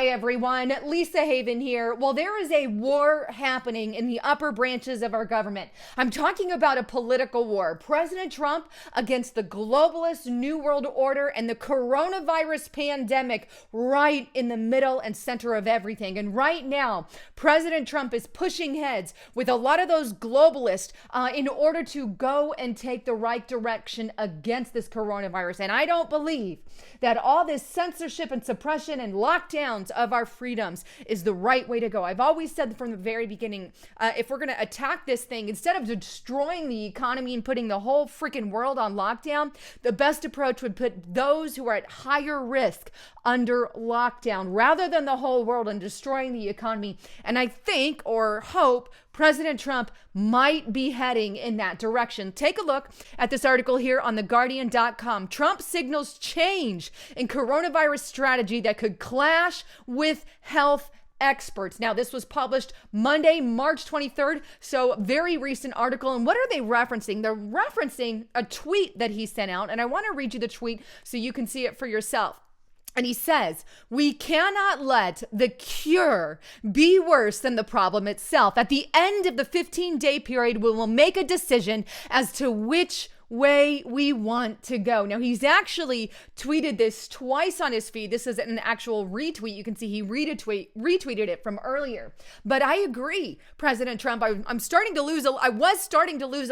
Hi everyone, Lisa Haven here. Well, there is a war happening in the upper branches of our government. I'm talking about a political war. President Trump against the globalist New World Order and the coronavirus pandemic right in the middle and center of everything. And right now, President Trump is pushing heads with a lot of those globalists in order to go and take the right direction against this coronavirus. And I don't believe that all this censorship and suppression and lockdowns of our freedoms is the right way to go. I've always said from the very beginning, if we're going to attack this thing, instead of destroying the economy and putting the whole freaking world on lockdown, the best approach would put those who are at higher risk under lockdown rather than the whole world and destroying the economy. And I think or hope President Trump might be heading in that direction. Take a look at this article here on theguardian.com. Trump signals change in coronavirus strategy that could clash with health experts. Now, this was published Monday, March 23rd, so very recent article. And what are they referencing? They're referencing a tweet that he sent out, and I want to read you the tweet so you can see it for yourself. And he says, "We cannot let the cure be worse than the problem itself. At the end of the 15-day period, we will make a decision as to which way we want to go." Now, he's actually tweeted this twice on his feed. This is an actual retweet. You can see he retweeted it from earlier. But I agree, President Trump. I was starting to lose a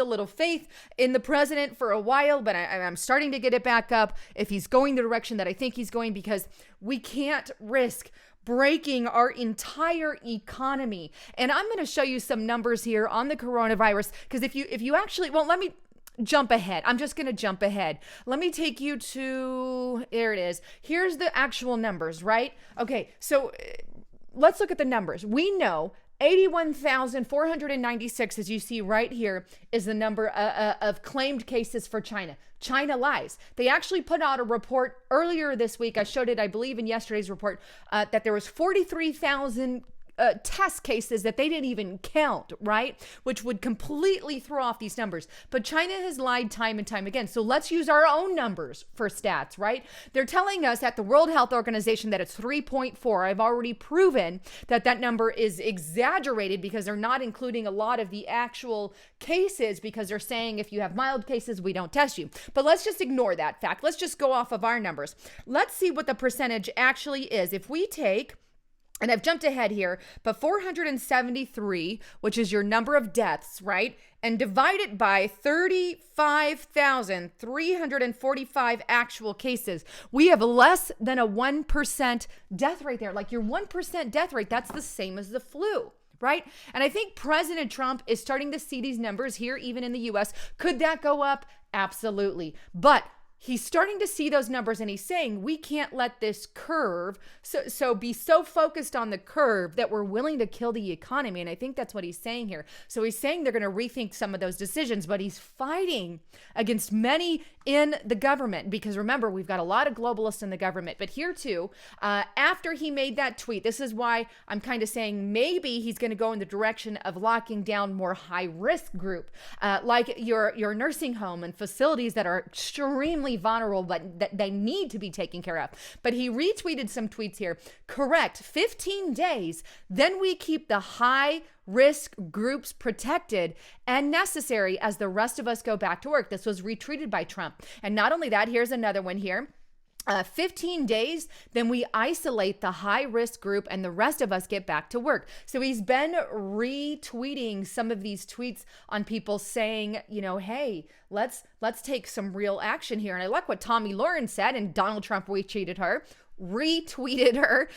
little faith in the president for a while, but I'm starting to get it back up if he's going the direction that I think he's going, because we can't risk breaking our entire economy. And I'm going to show you some numbers here on the coronavirus, because if you actually, well, let me jump ahead. I'm just going to jump ahead. Let me take you to, there it is. Here's the actual numbers, right? Okay, so let's look at the numbers. We know 81,496, as you see right here, is the number of claimed cases for China. China lies. They actually put out a report earlier this week. I showed it, I believe, in yesterday's report, that there was 43,000 test cases that they didn't even count, right? Which would completely throw off these numbers. But China has lied time and time again. So let's use our own numbers for stats, right? They're telling us at the World Health Organization that it's 3.4. I've already proven that that number is exaggerated because they're not including a lot of the actual cases, because they're saying if you have mild cases, we don't test you. But let's just ignore that fact. Let's just go off of our numbers. Let's see what the percentage actually is. If we take, and I've jumped ahead here, but 473, which is your number of deaths, right? And divide it by 35,345 actual cases. We have less than a 1% death rate there. Like your 1% death rate, that's the same as the flu, right? And I think President Trump is starting to see these numbers here, even in the US. Could that go up? Absolutely. But he's starting to see those numbers, and he's saying we can't let this curve so be so focused on the curve that we're willing to kill the economy. And I think that's what he's saying here. So he's saying they're going to rethink some of those decisions, but he's fighting against many in the government, because remember, we've got a lot of globalists in the government. But here too, after he made that tweet, this is why I'm kind of saying maybe he's going to go in the direction of locking down more high risk group, like your nursing home and facilities that are extremely vulnerable, but that they need to be taken care of. But he retweeted some tweets here. Correct. 15 days. Then we keep the high risk groups protected and necessary as the rest of us go back to work. This was retweeted by Trump. And not only that, here's another one here. 15 days, then we isolate the high risk group and the rest of us get back to work. So he's been retweeting some of these tweets on people saying, you know, hey, let's take some real action here. And I like what Tomi Lahren said, and Donald Trump retweeted her.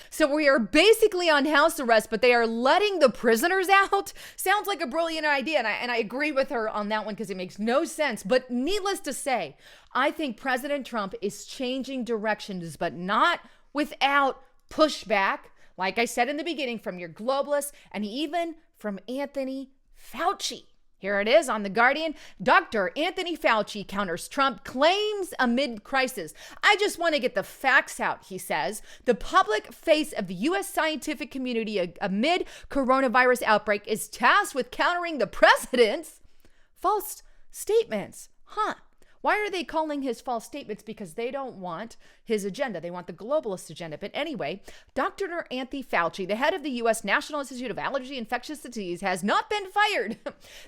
So we are basically on house arrest, but they are letting the prisoners out. Sounds like a brilliant idea. And I agree with her on that one, because it makes no sense. But needless to say, I think President Trump is changing directions, but not without pushback. Like I said in the beginning, from your globalists and even from Anthony Fauci. Here it is on The Guardian. Dr. Anthony Fauci counters Trump claims amid crisis. I just want to get the facts out, he says. The public face of the U.S. scientific community amid coronavirus outbreak is tasked with countering the president's false statements. Why are they calling his false statements? Because they don't want his agenda. They want the globalist agenda. But anyway, Dr. Anthony Fauci, the head of the U.S. National Institute of Allergy and Infectious Disease, has not been fired.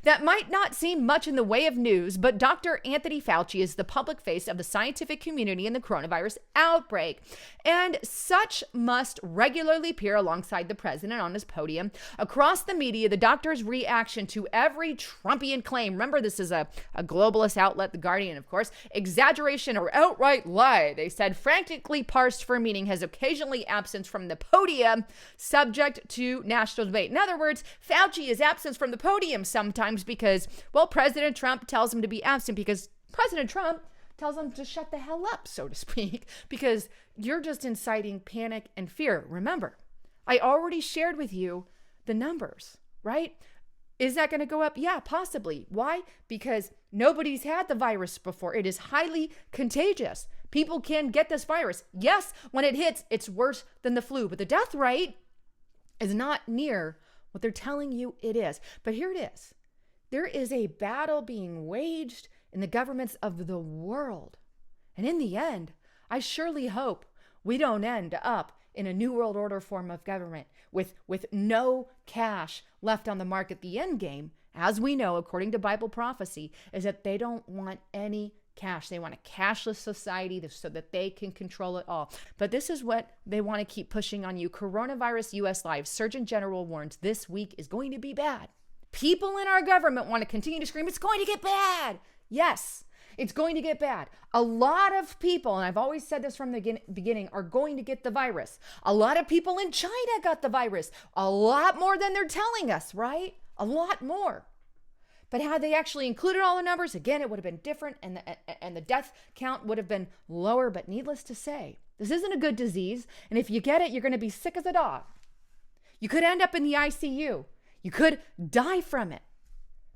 That might not seem much in the way of news, but Dr. Anthony Fauci is the public face of the scientific community in the coronavirus outbreak. And such must regularly appear alongside the president on his podium. Across the media, the doctor's reaction to every Trumpian claim, remember this is a globalist outlet, The Guardian, of course, exaggeration or outright lie, they said, frantically parsed for meaning, has occasionally absent from the podium, subject to national debate. In other words, Fauci is absent from the podium sometimes because, well, President Trump tells him to be absent because President Trump tells him to shut the hell up, so to speak, because you're just inciting panic and fear. Remember, I already shared with you the numbers, right? Is that going to go up? Yeah, possibly. Why? Because nobody's had the virus before. It is highly contagious. People can get this virus. Yes, when it hits, it's worse than the flu, but the death rate is not near what they're telling you it is. But here it is. There is a battle being waged in the governments of the world. And in the end, I surely hope we don't end up in a new world order form of government with no cash left on the market. The end game, as we know, according to Bible prophecy, is that they don't want any cash. They want a cashless society so that they can control it all. But this is what they want to keep pushing on you. Coronavirus US Live, Surgeon General warns this week is going to be bad. People in our government want to continue to scream, it's going to get bad. Yes, it's going to get bad. A lot of people, and I've always said this from the beginning, are going to get the virus. A lot of people in China got the virus. A lot more than they're telling us, right? A lot more. But had they actually included all the numbers, again, it would have been different and the death count would have been lower. But needless to say, this isn't a good disease. And if you get it, you're going to be sick as a dog. You could end up in the ICU. You could die from it.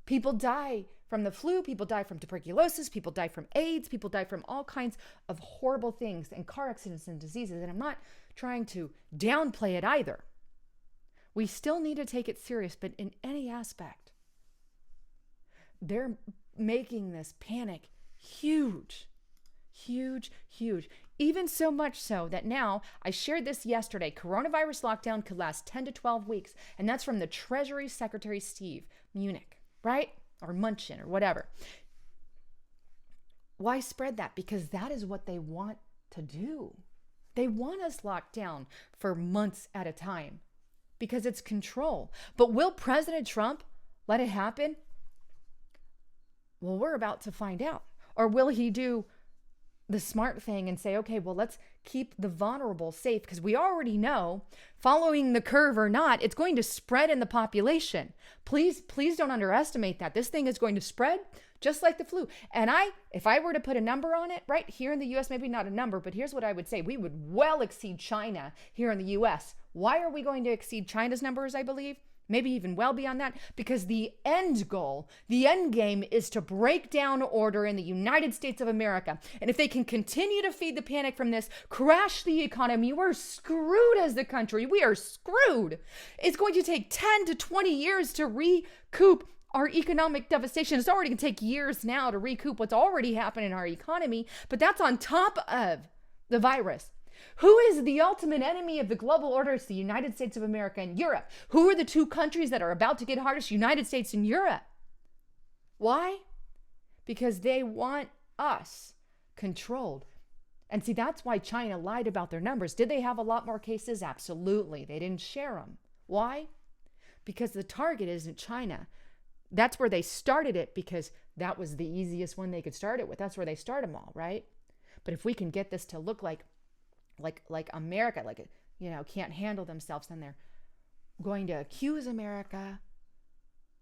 People die from the flu, people die from tuberculosis, people die from AIDS, people die from all kinds of horrible things and car accidents and diseases. And I'm not trying to downplay it either. We still need to take it serious, but in any aspect, they're making this panic huge, huge, huge. Even so much so that now, I shared this yesterday, coronavirus lockdown could last 10 to 12 weeks. And that's from the Treasury Secretary Steve Mnuchin, right? Or Munchin or whatever. Why spread that? Because that is what they want to do. They want us locked down for months at a time because it's control. But will President Trump let it happen? Well, we're about to find out. Or will he do the smart thing and say, okay, well, let's keep the vulnerable safe, because we already know, following the curve or not, it's going to spread in the population. Please don't underestimate that. This thing is going to spread just like the flu. And if I were to put a number on it, right here in the US, maybe not a number, but here's what I would say. We would well exceed China here in the US. Why are we going to exceed China's numbers, I believe? Maybe even well beyond that, because the end goal, the end game is to break down order in the United States of America. And if they can continue to feed the panic from this, crash the economy, we're screwed as the country. We are screwed. It's going to take 10 to 20 years to recoup our economic devastation. It's already going to take years now to recoup what's already happened in our economy, but that's on top of the virus. Who is the ultimate enemy of the global order? It's the United States of America and Europe. Who are the two countries that are about to get hardest? United States and Europe. Why? Because they want us controlled. And see, that's why China lied about their numbers. Did they have a lot more cases? Absolutely. They didn't share them. Why? Because the target isn't China. That's where they started it, because that was the easiest one they could start it with. That's where they start them all, right? But if we can get this to look like America, can't handle themselves, then they're going to accuse America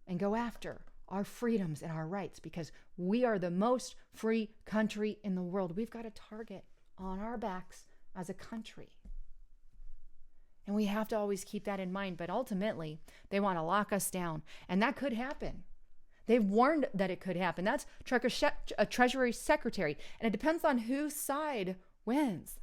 and go after our freedoms and our rights, because we are the most free country in the world. We've got a target on our backs as a country. And we have to always keep that in mind. But ultimately, they want to lock us down. And that could happen. They've warned that it could happen. That's a Treasury Secretary. And it depends on whose side wins.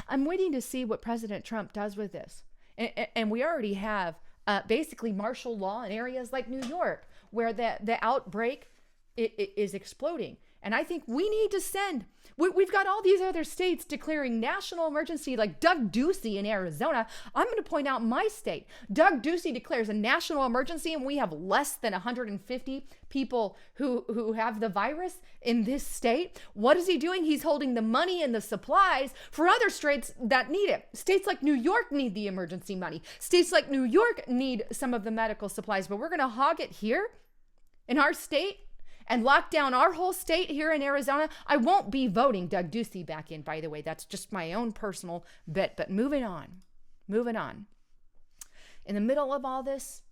I'm waiting to see what President Trump does with this. And we already have basically martial law in areas like New York, where the outbreak is exploding. And I think we need to send, we've got all these other states declaring national emergency, like Doug Ducey in Arizona. I'm going to point out my state. Doug Ducey declares a national emergency, and we have less than 150 people who have the virus in this state. What is he doing? He's holding the money and the supplies for other states that need it. States like New York need the emergency money. States like New York need some of the medical supplies, but we're going to hog it here in our state and lock down our whole state here in Arizona. I won't be voting Doug Ducey back in, by the way. That's just my own personal bet. But moving on. In the middle of all this,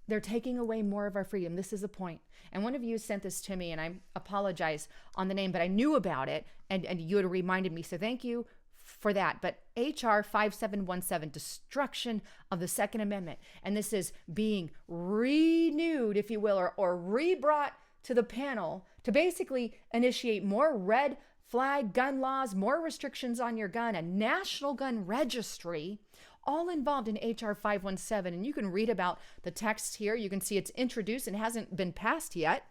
they're taking away more of our freedom. This is the point. And one of you sent this to me, and I apologize on the name, but I knew about it, and you had reminded me. So thank you for that. But HR 5717, destruction of the Second Amendment. And this is being renewed, if you will, or re-brought to the panel to basically initiate more red flag gun laws, more restrictions on your gun, a national gun registry, all involved in HR 517. And you can read about the text here. You can see it's introduced and hasn't been passed yet.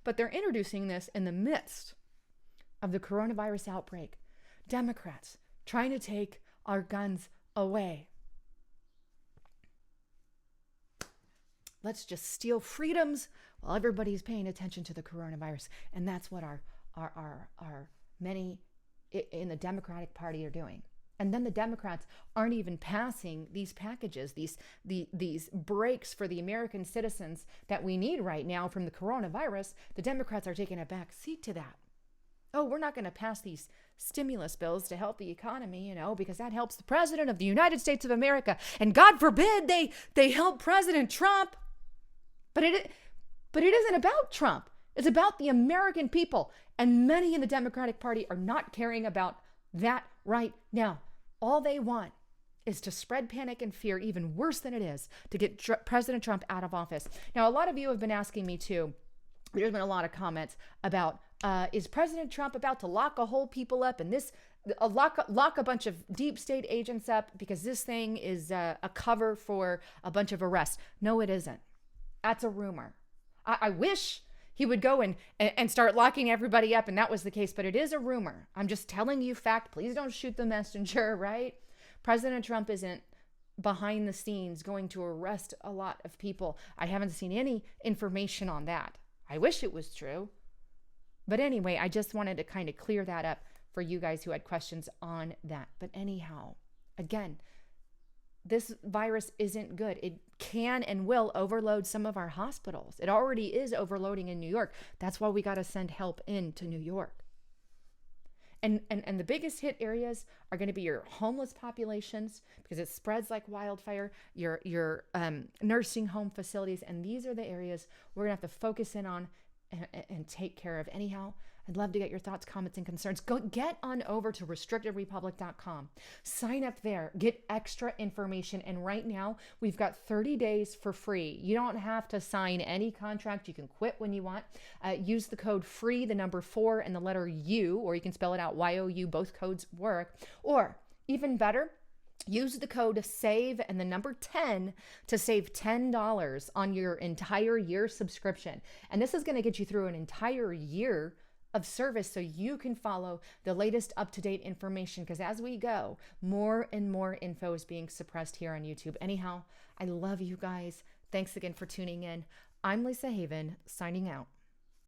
But they're introducing this in the midst of the coronavirus outbreak. Democrats trying to take our guns away. Let's just steal freedoms while everybody's paying attention to the coronavirus. And that's what our many in the Democratic Party are doing. And then the Democrats aren't even passing these packages, these breaks for the American citizens that we need right now from the coronavirus. The Democrats are taking a back seat to that. Oh, we're not going to pass these stimulus bills to help the economy, because that helps the president of the United States of America. And God forbid they help President Trump. But it isn't about Trump. It's about the American people. And many in the Democratic Party are not caring about that right now. All they want is to spread panic and fear, even worse than it is, to get President Trump out of office. Now, a lot of you have been asking me too. There's been a lot of comments about, is President Trump about to lock a whole people up and lock a bunch of deep state agents up because this thing is a cover for a bunch of arrests? No, it isn't. That's a rumor. I wish he would go and start locking everybody up and that was the case, but it is a rumor. I'm just telling you fact. Please don't shoot the messenger, right? President Trump isn't behind the scenes going to arrest a lot of people. I haven't seen any information on that. I wish it was true. But anyway, I just wanted to kind of clear that up for you guys who had questions on that. But anyhow, again, this virus isn't good. It can and will overload some of our hospitals. It already is overloading in New York. That's why we got to send help into New York. And the biggest hit areas are going to be your homeless populations because it spreads like wildfire, your nursing home facilities. And these are the areas we're going to have to focus in on and take care of. Anyhow, I'd love to get your thoughts, comments, and concerns. Go get on over to restrictedrepublic.com. Sign up there. Get extra information. And right now, we've got 30 days for free. You don't have to sign any contract. You can quit when you want. Use the code FREE, the number 4 and the letter U, or you can spell it out YOU. Both codes work. Or even better, use the code SAVE and the number 10 to save $10 on your entire year subscription. And this is going to get you through an entire year of service so you can follow the latest up-to-date information, because as we go, more and more info is being suppressed here on YouTube. Anyhow, I love you guys. Thanks again for tuning in. I'm Lisa Haven, signing out.